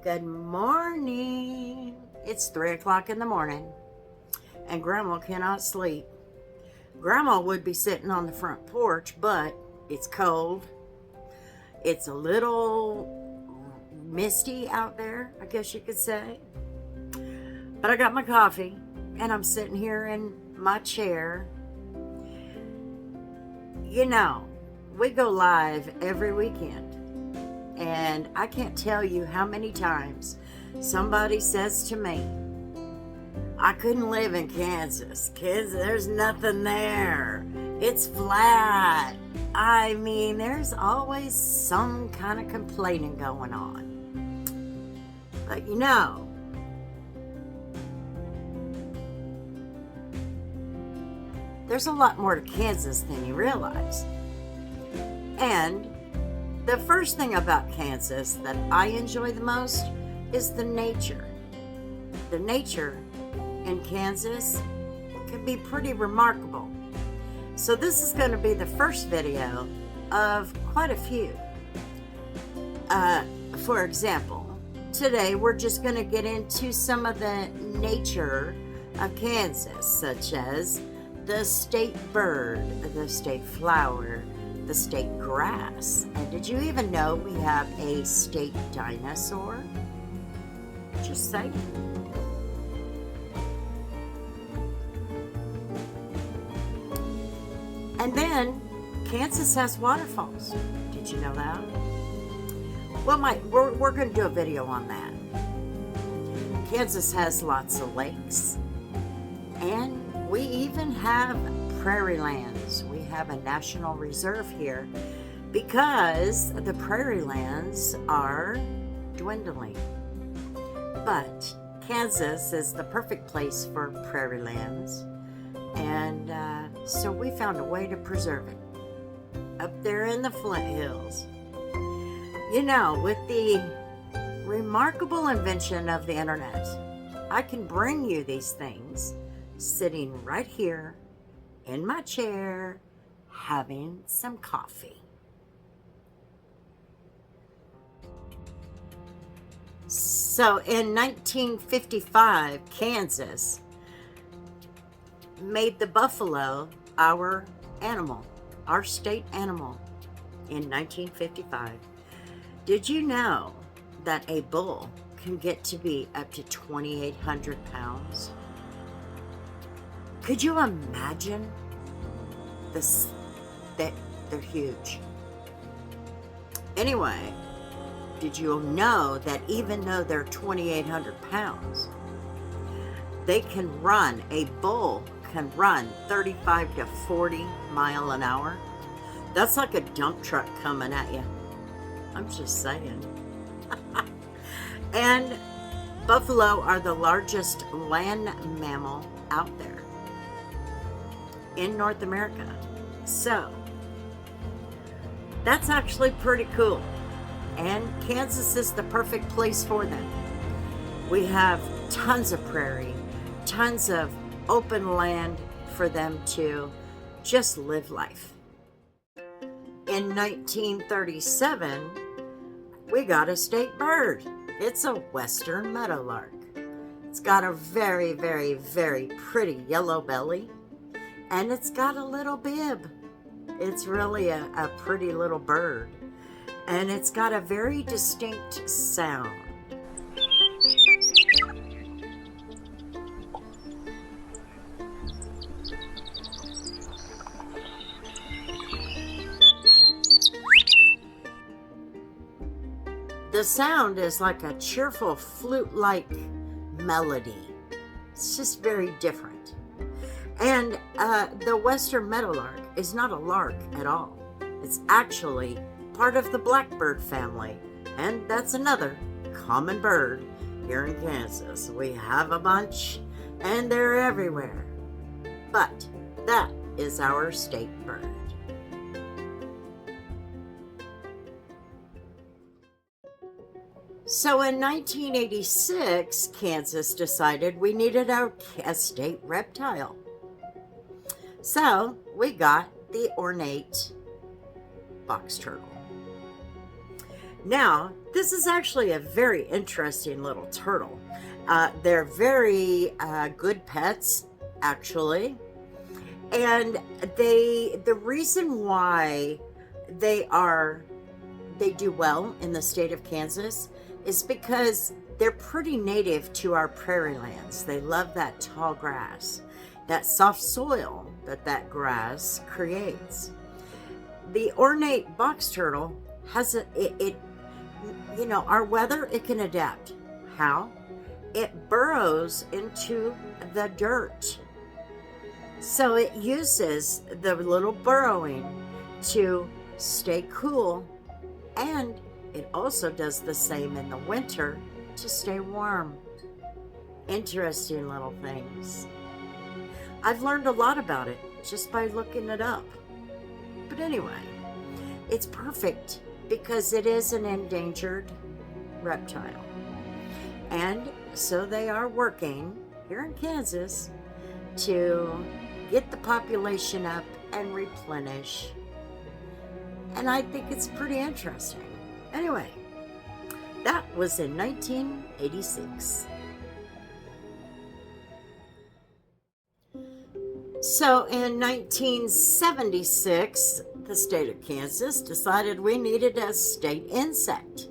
Good morning. It's 3 o'clock in the morning and Grandma cannot sleep. Grandma would be sitting on the front porch, but it's cold. It's a little misty out there, I guess you could say. But I got my coffee and I'm sitting here in my chair. You know, we go live every weekend. And I can't tell you how many times somebody says to me, I couldn't live in Kansas. There's nothing there. It's flat. I mean, there's always some kind of complaining going on. But you know, there's a lot more to Kansas than you realize. And the first thing about Kansas that I enjoy the most is the nature. The nature in Kansas can be pretty remarkable. So this is going to be the first video of quite a few. For example, today we're just going to get into some of the nature of Kansas, such as the state bird, the state flower, the state grass. And did you even know we have a state dinosaur? Just saying. And then Kansas has waterfalls. Did you know that? Well, we're going to do a video on that. Kansas has lots of lakes, and we even have prairie lands. We have a national reserve here because the prairie lands are dwindling. But Kansas is the perfect place for prairie lands, and so we found a way to preserve it up there in the Flint Hills. You know, with the remarkable invention of the internet, I can bring you these things sitting right here in my chair, having some coffee. So in 1955, Kansas made the buffalo our animal, our state animal in 1955. Did you know that a bull can get to be up to 2,800 pounds? Could you imagine this? That they're huge. Anyway, did you know that even though they're 2,800 pounds, they can run, a bull can run 35 to 40 miles an hour? That's like a dump truck coming at you. I'm just saying. And buffalo are the largest land mammal out there in North America. So that's actually pretty cool. And Kansas is the perfect place for them. We have tons of prairie, tons of open land for them to just live life. In 1937, we got a state bird. It's a Western Meadowlark. It's got a very, very, very pretty yellow belly, and it's got a little bib. It's really a pretty little bird, and it's got a very distinct sound. The sound is like a cheerful flute-like melody. It's just very different. And the Western Meadowlark is not a lark at all. It's actually part of the blackbird family. And that's another common bird here in Kansas. We have a bunch, and they're everywhere. But that is our state bird. So in 1986, Kansas decided we needed a state reptile. So we got the ornate box turtle. Now, this is actually a very interesting little turtle. They're very good pets, actually. And the reason why they do well in the state of Kansas is because they're pretty native to our prairie lands. They love that tall grass, that soft soil that grass creates. The ornate box turtle has our weather, it can adapt. How? It burrows into the dirt. So it uses the little burrowing to stay cool, and it also does the same in the winter to stay warm. Interesting little things. I've learned a lot about it just by looking it up. But anyway, it's perfect because it is an endangered reptile. And so they are working here in Kansas to get the population up and replenish. And I think it's pretty interesting. Anyway, that was in 1986. So in 1976, the state of Kansas decided we needed a state insect.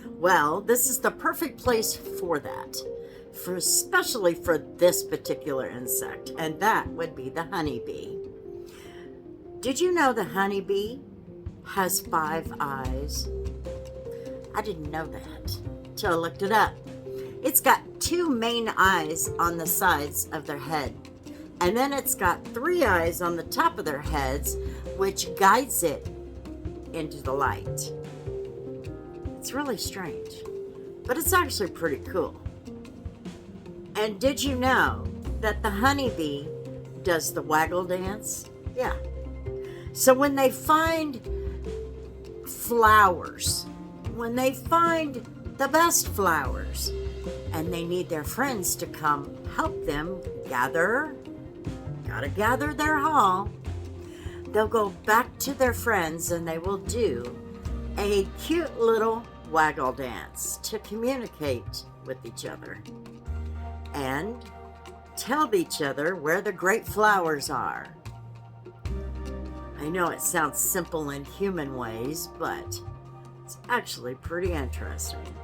Well, this is the perfect place for that, especially for this particular insect, and that would be the honeybee. Did you know the honeybee has 5 eyes? I didn't know that till I looked it up. It's got 2 main eyes on the sides of their head, and then it's got 3 eyes on the top of their heads, which guides it into the light. It's really strange, but it's actually pretty cool. And did you know that the honeybee does the waggle dance? Yeah. So when they find flowers, when they find the best flowers, and they need their friends to come help them gotta gather their haul, they'll go back to their friends and they will do a cute little waggle dance to communicate with each other and tell each other where the great flowers are. I know it sounds simple in human ways, but it's actually pretty interesting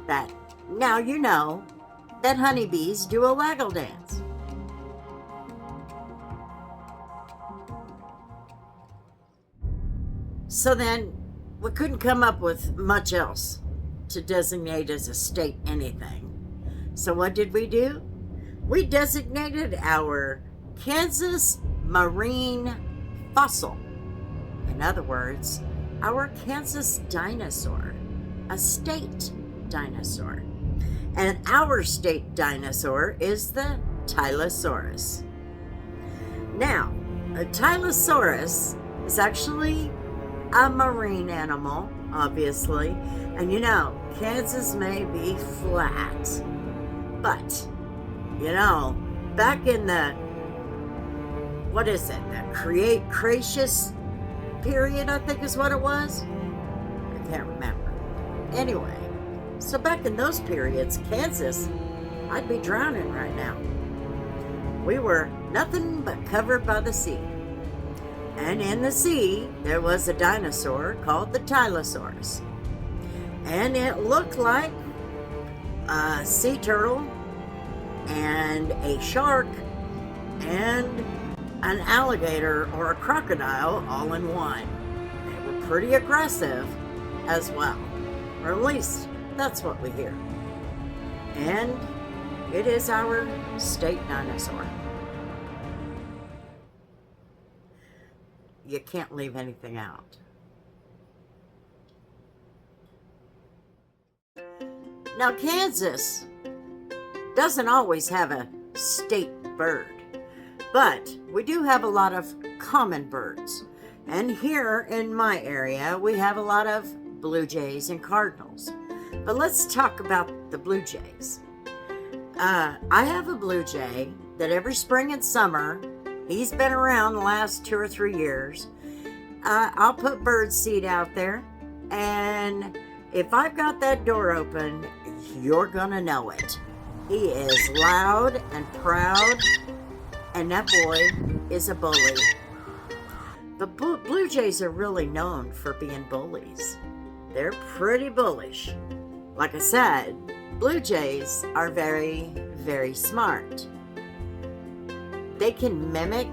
that now you know that honeybees do a waggle dance. So then we couldn't come up with much else to designate as a state anything. So what did we do? We designated our Kansas marine fossil. In other words, our Kansas dinosaur, a state dinosaur. And our state dinosaur is the Tylosaurus. Now, a Tylosaurus is actually a marine animal, obviously. And you know, Kansas may be flat, but, you know, back in the, the Cretaceous period, I think is what it was. I can't remember. Anyway, so back in those periods, Kansas, I'd be drowning right now. We were nothing but covered by the sea. And in the sea, there was a dinosaur called the Tylosaurus. And it looked like a sea turtle and a shark and an alligator or a crocodile all in one. They were pretty aggressive as well, or at least that's what we hear. And it is our state dinosaur. You can't leave anything out. Now, Kansas doesn't always have a state bird, but we do have a lot of common birds. And here in my area, we have a lot of blue jays and cardinals. But let's talk about the blue jays. I have a blue jay that every spring and summer, he's been around the last 2 or 3 years. I'll put bird seed out there, And if I've got that door open, you're gonna know it. He is loud and proud, and that boy is a bully. The Blue Jays are really known for being bullies. They're pretty bullish. Like I said, Blue Jays are very, very smart. They can mimic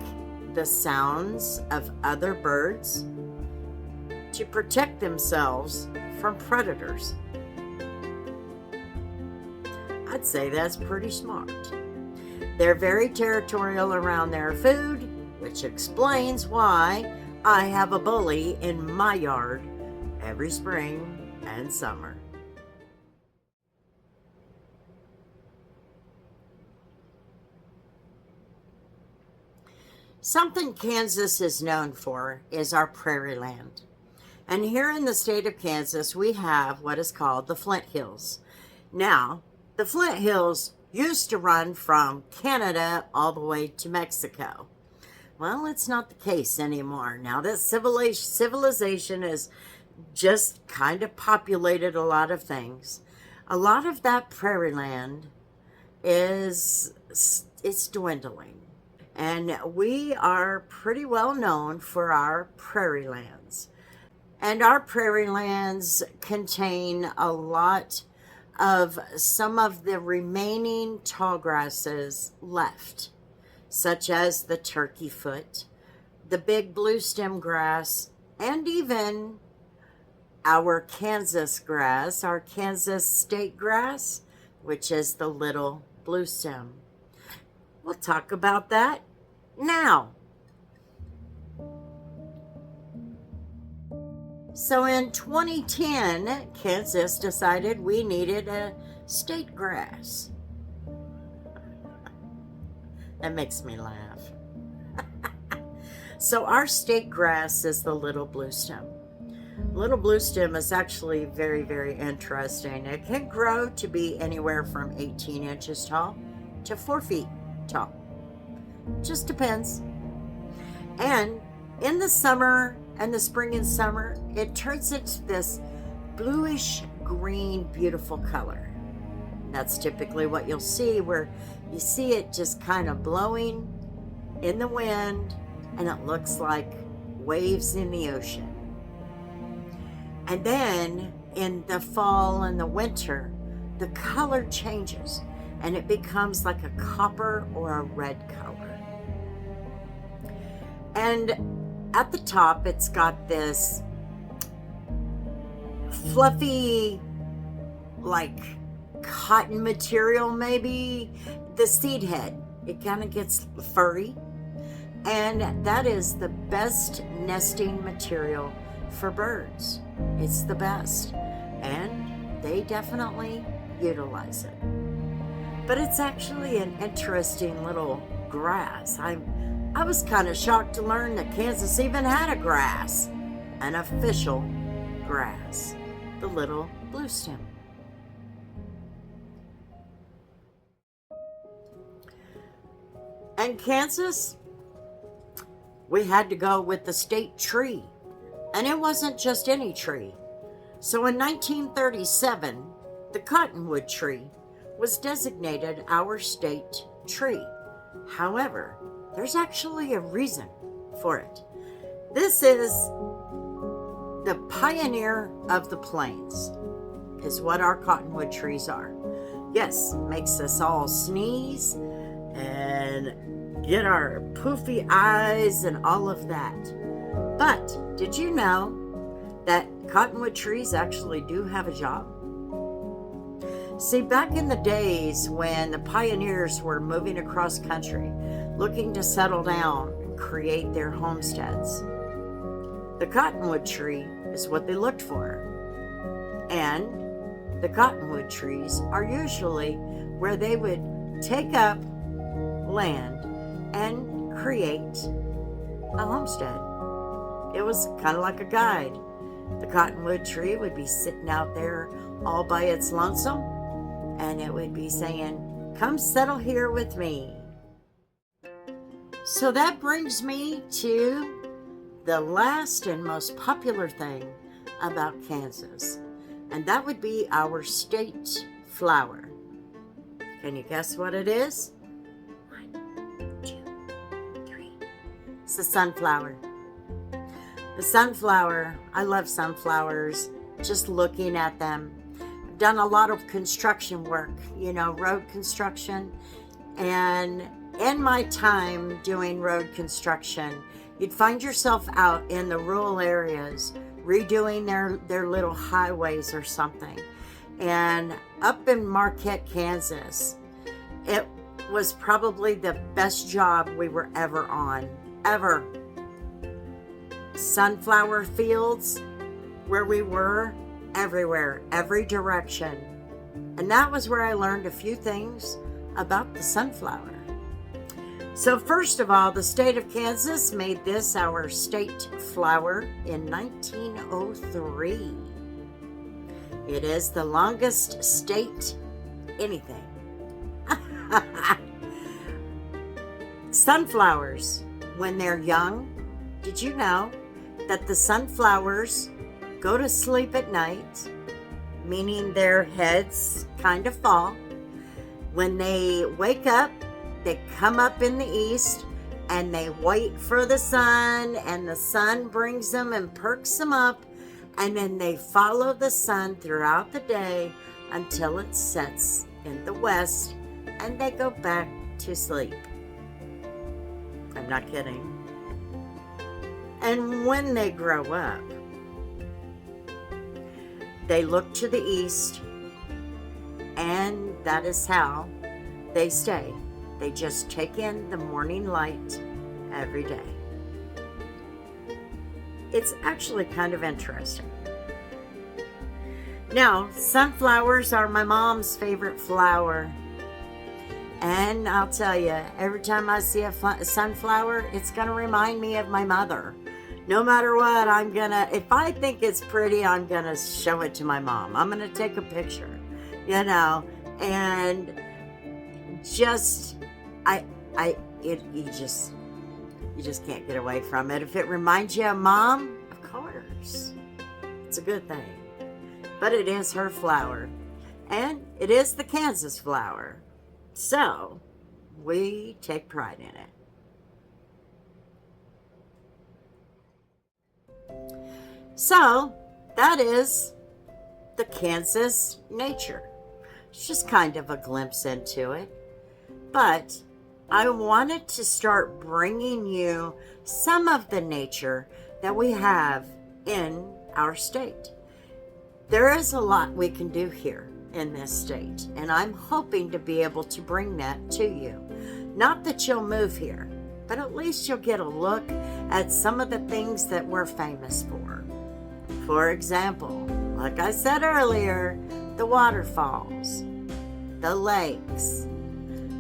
the sounds of other birds to protect themselves from predators. I'd say that's pretty smart. They're very territorial around their food, which explains why I have a bully in my yard every spring and summer. Something Kansas is known for is our prairie land. And here in the state of Kansas, we have what is called the Flint Hills. Now, the Flint Hills used to run from Canada all the way to Mexico. Well, it's not the case anymore. Now that civilization has just kind of populated a lot of things, a lot of that prairie land it's dwindling. And we are pretty well known for our prairie lands. And our prairie lands contain a lot of some of the remaining tall grasses left, such as the turkeyfoot, the big bluestem grass, and even our Kansas grass, our Kansas state grass, which is the little bluestem. We'll talk about that now. So in 2010, Kansas decided we needed a state grass. That makes me laugh. So our state grass is the little bluestem. Little bluestem is actually very, very interesting. It can grow to be anywhere from 18 inches tall to 4 feet tall. Just depends. And in the summer and the spring and summer, it turns into this bluish green, beautiful color. That's typically what you'll see, where you see it just kind of blowing in the wind, and it looks like waves in the ocean. And then in the fall and the winter, the color changes and it becomes like a copper or a red color. And at the top, it's got this fluffy, like cotton material, maybe the seed head. It kind of gets furry, and that is the best nesting material for birds. It's the best, and they definitely utilize it. But it's actually an interesting little grass. I was kind of shocked to learn that Kansas even had a grass, an official grass, the little bluestem. And Kansas, we had to go with the state tree. And it wasn't just any tree. So in 1937, the cottonwood tree was designated our state tree. However, there's actually a reason for it. This is the pioneer of the plains, is what our cottonwood trees are. Yes, makes us all sneeze and get our poofy eyes and all of that. But did you know that cottonwood trees actually do have a job? See, back in the days when the pioneers were moving across country, looking to settle down and create their homesteads, the cottonwood tree is what they looked for. And the cottonwood trees are usually where they would take up land and create a homestead. It was kind of like a guide. The cottonwood tree would be sitting out there all by its lonesome, and it would be saying, "Come settle here with me." So that brings me to the last and most popular thing about Kansas, and that would be our state flower. Can you guess what it is? 1, 2, 3. It's the sunflower. The sunflower, I love sunflowers, just looking at them. I've done a lot of construction work, road construction, and in my time doing road construction, you'd find yourself out in the rural areas redoing their little highways or something. And up in Marquette, Kansas, it was probably the best job we were ever on, ever. Sunflower fields where we were, everywhere, every direction. And that was where I learned a few things about the sunflower. So first of all, the state of Kansas made this our state flower in 1903. It is the longest state anything. Sunflowers, when they're young, did you know that the sunflowers go to sleep at night, meaning their heads kind of fall? When they wake up, they come up in the east and they wait for the sun, and the sun brings them and perks them up, and then they follow the sun throughout the day until it sets in the west and they go back to sleep. I'm not kidding. And when they grow up, they look to the east, and that is how they stay. They just take in the morning light every day. It's actually kind of interesting. Now, sunflowers are my mom's favorite flower. And I'll tell you, every time I see a sunflower, it's going to remind me of my mother. No matter what, if I think it's pretty, I'm going to show it to my mom. I'm going to take a picture, and just, you just can't get away from it. If it reminds you of Mom, of course, it's a good thing. But it is her flower, and it is the Kansas flower. So, we take pride in it. So, that is the Kansas nature. It's just kind of a glimpse into it. But I wanted to start bringing you some of the nature that we have in our state. There is a lot we can do here in this state, and I'm hoping to be able to bring that to you. Not that you'll move here, but at least you'll get a look at some of the things that we're famous for. For example, like I said earlier, the waterfalls, the lakes,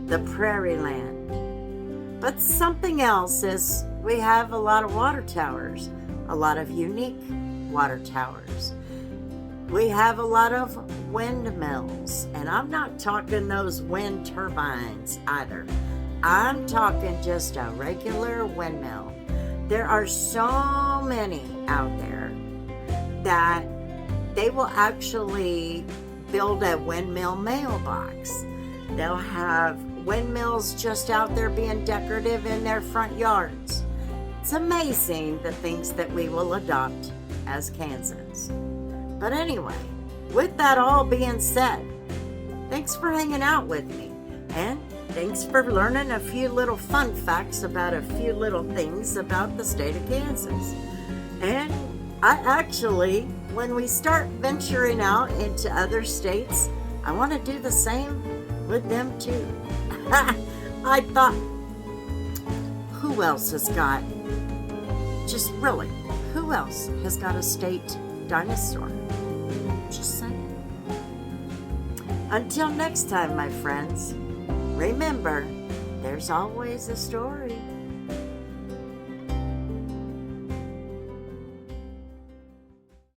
the prairie land. But something else is we have a lot of water towers, a lot of unique water towers. We have a lot of windmills, and I'm not talking those wind turbines either. I'm talking just a regular windmill. There are so many out there that they will actually build a windmill mailbox. They'll have windmills just out there being decorative in their front yards. It's amazing the things that we will adopt as Kansans. But anyway, with that all being said, thanks for hanging out with me, and thanks for learning a few little fun facts about a few little things about the state of Kansas. And I actually, when we start venturing out into other states, I want to do the same with them too. I thought, who else has got, just really, who else has got a state dinosaur? Just saying. Until next time, my friends, remember, there's always a story.